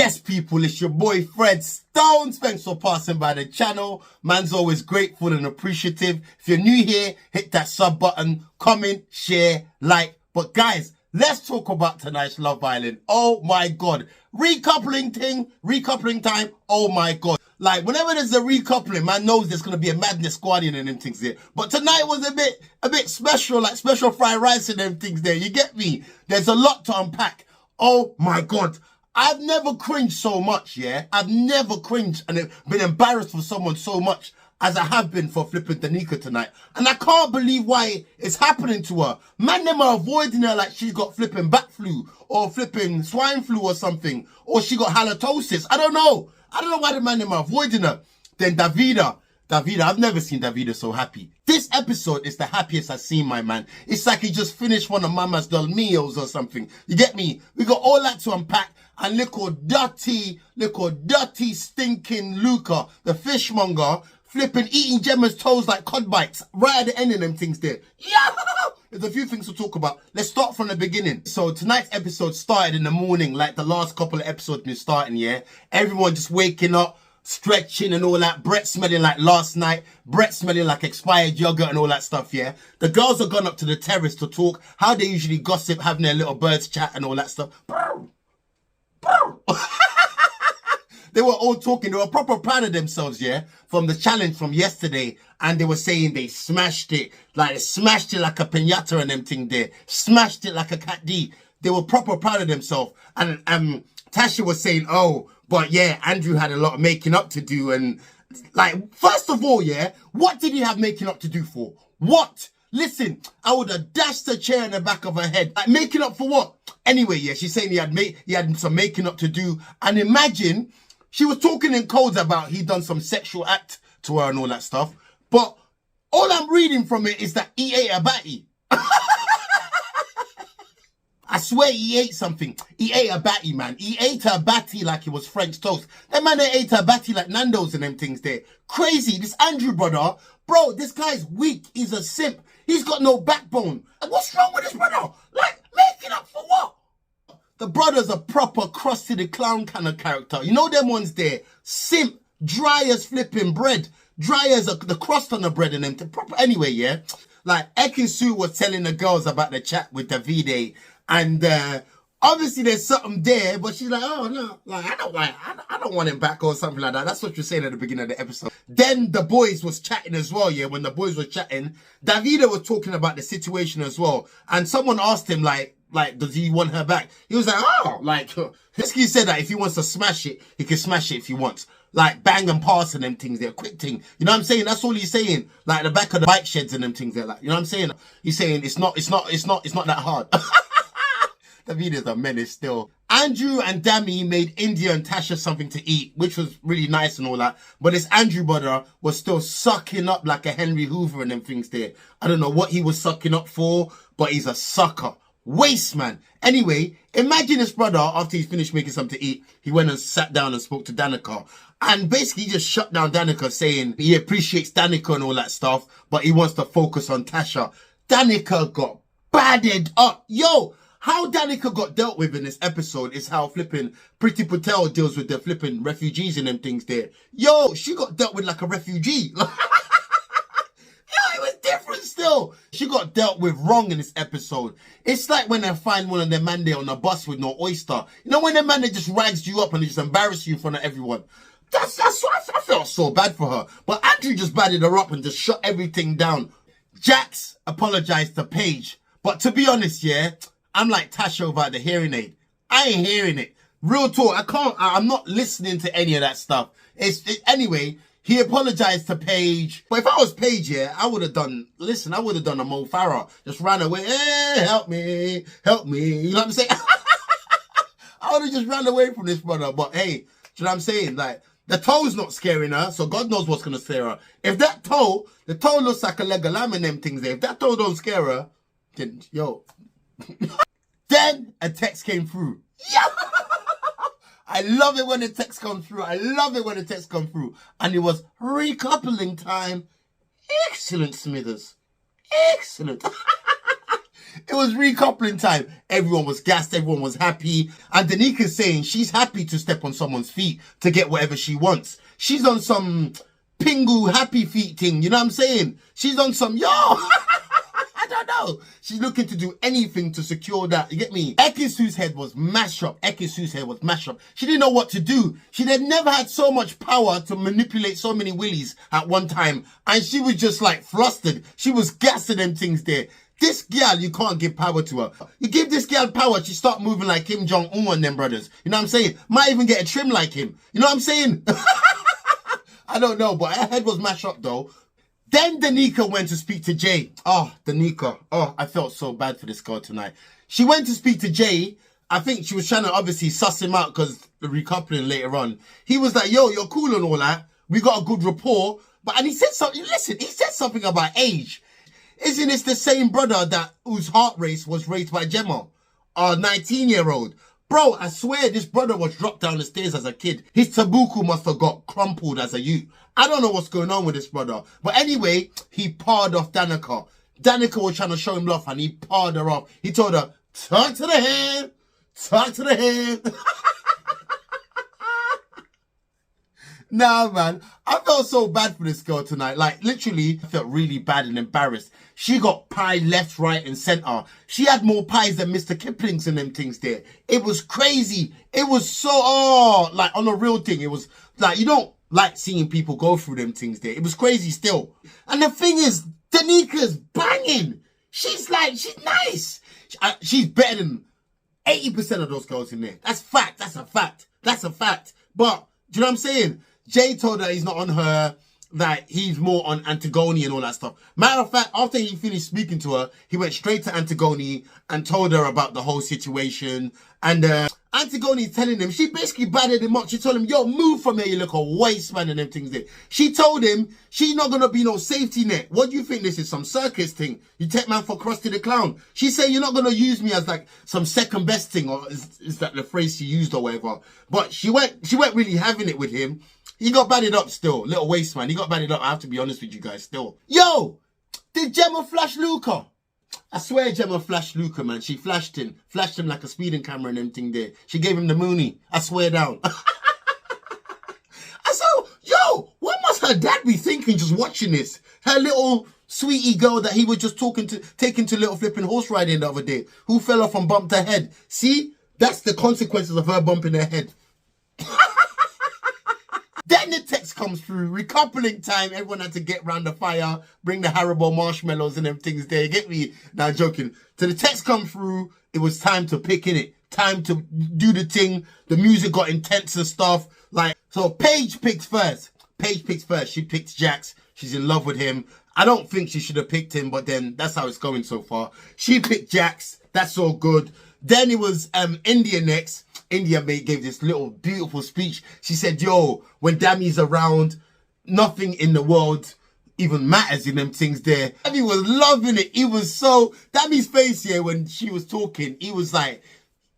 Yes, people, it's your boy Fred Stones. Thanks for passing by the channel. Man's always grateful and appreciative. If you're new here, hit that sub button, comment, share, like. But guys, let's talk about tonight's Love Island. Oh my God. Recoupling time. Oh my God. Like, whenever there's a recoupling, man knows there's going to be a madness guardian and them things there. But tonight was a bit special, like special fried rice and them things there. You get me? There's a lot to unpack. Oh my God. I've never cringed so much, yeah? I've never cringed and been embarrassed for someone so much as I have been for flipping Danica tonight. And I can't believe why it's happening to her. Man, them are avoiding her like she's got flipping bat flu or flipping swine flu or something. Or she got halitosis. I don't know. I don't know why the man them are avoiding her. Then Davide, I've never seen Davide so happy. This episode is the happiest I've seen, my man. It's like he just finished one of Mama's Del Mios or something. You get me? We got all that to unpack. And little dirty, stinking Luca, the fishmonger, flipping, eating Gemma's toes like cod bites right at the end of them things there. Yeah! There's a few things to talk about. Let's start from the beginning. So tonight's episode started in the morning, like the last couple of episodes been starting, yeah? Everyone just waking up, stretching and all that. Brett smelling like last night. Brett smelling like expired yogurt and all that stuff, yeah? The girls have gone up to the terrace to talk. How they usually gossip, having their little birds chat and all that stuff. They were all talking. They were proper proud of themselves, yeah, from the challenge from yesterday. And they were saying they smashed it. Like, they smashed it like a piñata and them thing there. Smashed it like a cat D. They were proper proud of themselves. And Tasha was saying, oh, but yeah, Andrew had a lot of making up to do. And like, first of all, yeah, what did he have making up to do for? What? Listen, I would have dashed the chair in the back of her head. Like, making up for what? Anyway, yeah, she's saying he had some making up to do. And imagine, she was talking in codes about he done some sexual act to her and all that stuff. But all I'm reading from it is that he ate a batty. I swear he ate something. He ate a batty, man. He ate a batty like it was French toast. That man ate a batty like Nando's and them things there. Crazy. This Andrew brother, bro, this guy's weak. He's a simp. He's got no backbone. What's wrong with this brother? Like, making up for what? The brother's a proper crusty the clown kind of character. You know them ones there? Simp, dry as flipping bread. Dry as the crust on the bread and them. Proper. Anyway, yeah. Like, Ekin-Su was telling the girls about the chat with Davide. And obviously there's something there, but she's like, oh no, like I don't want him back or something like that. That's what you're saying at the beginning of the episode. Then the boys was chatting as well, yeah. When the boys were chatting, Davide was talking about the situation as well. And someone asked him like, does he want her back? He was like, oh, like, Hesky said that if he wants to smash it, he can smash it if he wants. Like, bang and pass and them things there, quick thing. You know what I'm saying? That's all he's saying. Like, the back of the bike sheds and them things there. Like, you know what I'm saying? He's saying it's not that hard. Davide's a menace still. Andrew and Dami made India and Tasha something to eat, which was really nice and all that. But this Andrew brother was still sucking up like a Henry Hoover and them things there. I don't know what he was sucking up for, but he's a sucker. Waste, man. Anyway, imagine this brother, after he's finished making something to eat, he went and sat down and spoke to Danica. And basically he just shut down Danica, saying he appreciates Danica and all that stuff, but he wants to focus on Tasha. Danica got badded up. Yo! How Danica got dealt with in this episode is how flipping Priti Patel deals with the flipping refugees and them things there. Yo, she got dealt with like a refugee. Yo, it was different still. She got dealt with wrong in this episode. It's like when they find one of them man there on a bus with no oyster. You know when the man that just rags you up and they just embarrass you in front of everyone. That's what I felt so bad for her. But Andrew just badded her up and just shut everything down. Jax apologized to Paige. But to be honest, yeah, I'm like Tasha about the hearing aid. I ain't hearing it. Real talk. I'm not listening to any of that stuff. Anyway, he apologized to Paige. But if I was Paige, yeah, I would have done a Mo Farah. Just ran away. Hey, help me. You know what I'm saying? I would have just ran away from this brother. But hey, you know what I'm saying? Like, the toe's not scaring her, so God knows what's going to scare her. If the toe looks like a leg of lamb and them things there. If that toe don't scare her, then, yo. Then a text came through. Yeah. I love it when the text comes through. And it was recoupling time. Excellent, Smithers. Excellent. It was recoupling time. Everyone was gassed. Everyone was happy. And Danica's saying she's happy to step on someone's feet to get whatever she wants. She's on some Pingu happy feet thing. You know what I'm saying? She's on some, yo, I don't know. She's looking to do anything to secure that. You get me? Ekin-Su's head was mashed up. Ekin-Su's head was mashed up. She didn't know what to do. She had never had so much power to manipulate so many willies at one time. And she was just like flustered. She was gassing them things there. This girl, you can't give power to her. You give this girl power, she start moving like Kim Jong-un and them brothers. You know what I'm saying? Might even get a trim like him. You know what I'm saying? I don't know, but her head was mashed up though. Then Danica went to speak to Jay. Oh, Danica. Oh, I felt so bad for this girl tonight. She went to speak to Jay. I think she was trying to obviously suss him out because the recoupling later on. He was like, yo, you're cool and all that. We got a good rapport. And he said something, listen, he said something about age. Isn't this the same brother that whose heart race was raised by Gemma? A 19-year-old. Bro, I swear this brother was dropped down the stairs as a kid. His tabuku must have got crumpled as a youth. I don't know what's going on with this brother. But anyway, he pawed off Danica. Danica was trying to show him love and he pawed her off. He told her, talk to the hand. Talk to the hand. Nah, man. I felt so bad for this girl tonight. Like, literally, I felt really bad and embarrassed. She got pie left, right, and center. She had more pies than Mr. Kipling's and them things there. It was crazy. It was so, like, on a real thing. It was, like, you don't like seeing people go through them things there. It was crazy still. And the thing is, Danica's banging. She's like, she's nice. She's better than 80% of those girls in there. That's fact. That's a fact. That's a fact. But, do you know what I'm saying? Jay told her he's not on her, that he's more on Antigoni and all that stuff. Matter of fact, after he finished speaking to her, he went straight to Antigoni and told her about the whole situation. And Antigoni's telling him, she basically batted him up. She told him, yo, move from here, you look a waste man and them things there. She told him she's not going to be no safety net. What do you think this is, some circus thing? You take man for Krusty the Clown. She said, you're not going to use me as like some second best thing, or is that the phrase she used or whatever. But she went really having it with him. He got batted up still. Little waste man. He got batted up. I have to be honest with you guys still. Yo! Did Gemma flash Luca? I swear Gemma flashed Luca, man. She flashed him. Flashed him like a speeding camera and everything there. She gave him the moonie. I swear down. I said, yo, what must her dad be thinking just watching this? Her little sweetie girl that he was just taking to little flipping horse riding the other day. Who fell off and bumped her head. See? That's the consequences of her bumping her head. Then the text comes through, recoupling time, everyone had to get round the fire, bring the Haribo marshmallows and them things there, get me? Now joking. So the text come through, it was time to pick in it, time to do the thing, the music got intense and stuff, like, so Paige picks first, she picked Jax, she's in love with him. I don't think she should have picked him, but then that's how it's going so far. She picked Jax, that's all good. Then it was India next. India gave this little beautiful speech. She said, yo, when Dammy's around, nothing in the world even matters in them things there. Dammy was loving it. He was so, Dammy's face here when she was talking, he was like,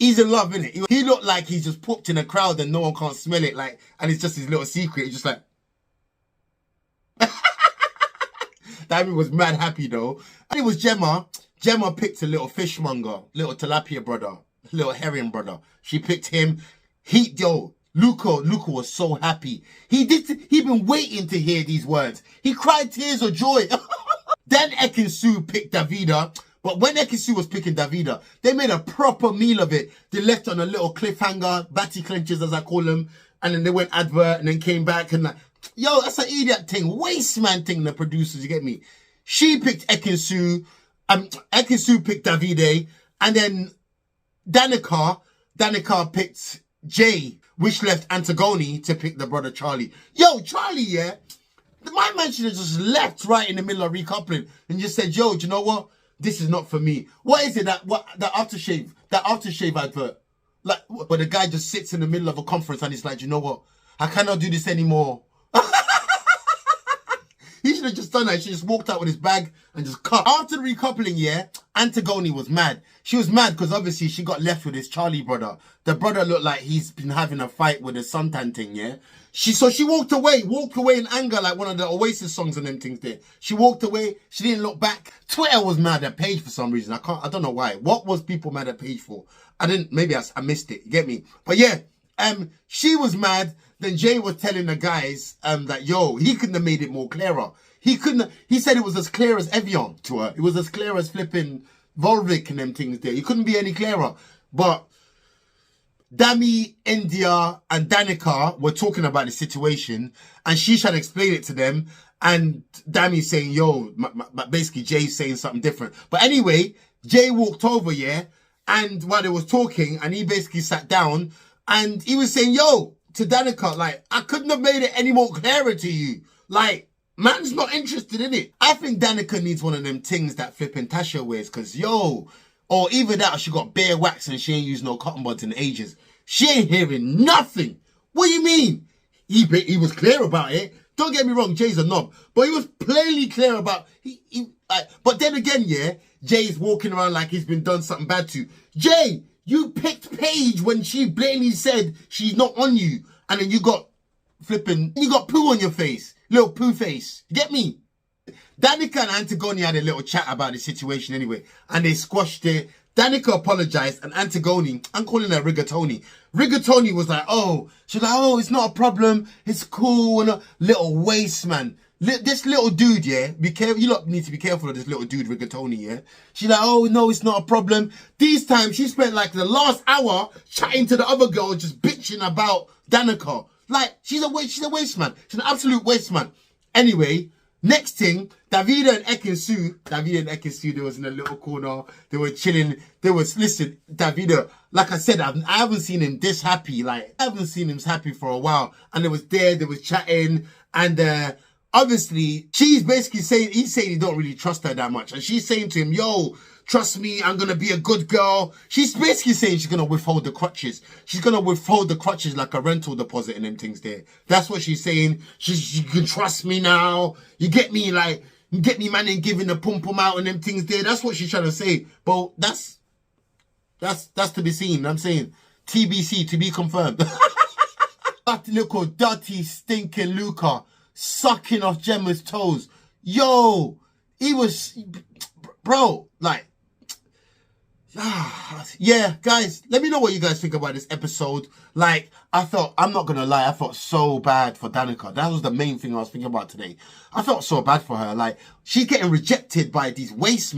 he's in love, innit? He looked like he's just pooped in a crowd and no one can't smell it, like, and it's just his little secret. He's just like, Dammy was mad happy though. And it was Gemma. Gemma picked a little fishmonger, little tilapia brother, little herring brother. She picked him. Luca was so happy. He'd been waiting to hear these words. He cried tears of joy. Then Ekin-Su picked Davide. But when Ekin-Su was picking Davide, they made a proper meal of it. They left on a little cliffhanger, batty clenches as I call them. And then they went advert and then came back and like, yo, that's an idiot thing. Waste man thing, the producers, you get me? She picked Ekin-Su. Ekin-Su picked Davide. And then Danica picked Jay, which left Antigoni to pick the brother Charlie. Yo, Charlie, yeah? My man should have just left right in the middle of recoupling and just said, yo, do you know what? This is not for me. What is it that aftershave advert? Like, where the guy just sits in the middle of a conference and he's like, you know what? I cannot do this anymore. He should have just done that. She just walked out with his bag and just cut. After the recoupling, yeah, Antigoni was mad. She was mad because obviously she got left with his Charlie brother. The brother looked like he's been having a fight with the suntan thing, yeah. So she walked away in anger, like one of the Oasis songs and them things there. She walked away. She didn't look back. Twitter was mad at Paige for some reason. I don't know why. What was people mad at Paige for? Maybe I missed it. You get me? But yeah, she was mad. Then Jay was telling the guys, that, yo, he couldn't have made it more clearer. He said it was as clear as Evian to her. It was as clear as flipping Volvic and them things there. He couldn't be any clearer. But Dami, India, and Danica were talking about the situation, and she's trying to explain it to them. And Dami's saying, yo, basically Jay's saying something different. But anyway, Jay walked over, yeah, and while they was talking, and he basically sat down, and he was saying, yo, to Danica, like, I couldn't have made it any more clearer to you. Like, man's not interested in it. I think Danica needs one of them things that flipping Tasha wears, because, yo, or either that or she got bare wax and she ain't used no cotton buds in ages. She ain't hearing nothing. What do you mean? He was clear about it. Don't get me wrong, Jay's a knob. But he was plainly clear about... But then again, yeah, Jay's walking around like he's been done something bad to. Jay, you picked Paige when she blatantly said she's not on you. And then you got poo on your face. Little poo face. You get me? Danica and Antigoni had a little chat about the situation anyway. And they squashed it. Danica apologized, and Antigoni, I'm calling her Rigatoni. Rigatoni was like, oh, she's like, oh, it's not a problem. It's cool. And a little waste, man. This little dude, yeah, be careful. You lot need to be careful of this little dude, Rigatoni, yeah. She's like, oh, no, it's not a problem. These times, she spent like the last hour chatting to the other girl, just bitching about Danica. Like, she's a waste man. She's an absolute waste man. Anyway, next thing, Davide and Ekin-Su, they was in a little corner. They were chilling. Listen, Davide, like I said, I haven't seen him this happy. Like, I haven't seen him happy for a while. And they was chatting. And, obviously, she's basically saying, he's saying he don't really trust her that much. And she's saying to him, yo, trust me, I'm going to be a good girl. She's basically saying she's going to withhold the crutches. She's going to withhold the crutches like a rental deposit and them things there. That's what she's saying. You can trust me now. You get me, like, you get me, man, and giving the pum-pum out and them things there. That's what she's trying to say. But that's to be seen. I'm saying TBC, to be confirmed. That little dirty, stinking Luca sucking off Gemma's toes. Yo, he was, bro, like, yeah, guys, let me know what you guys think about this episode. Like, I'm not gonna lie, I felt so bad for Danica. That was the main thing I was thinking about today. I felt so bad for her. Like, she's getting rejected by these waste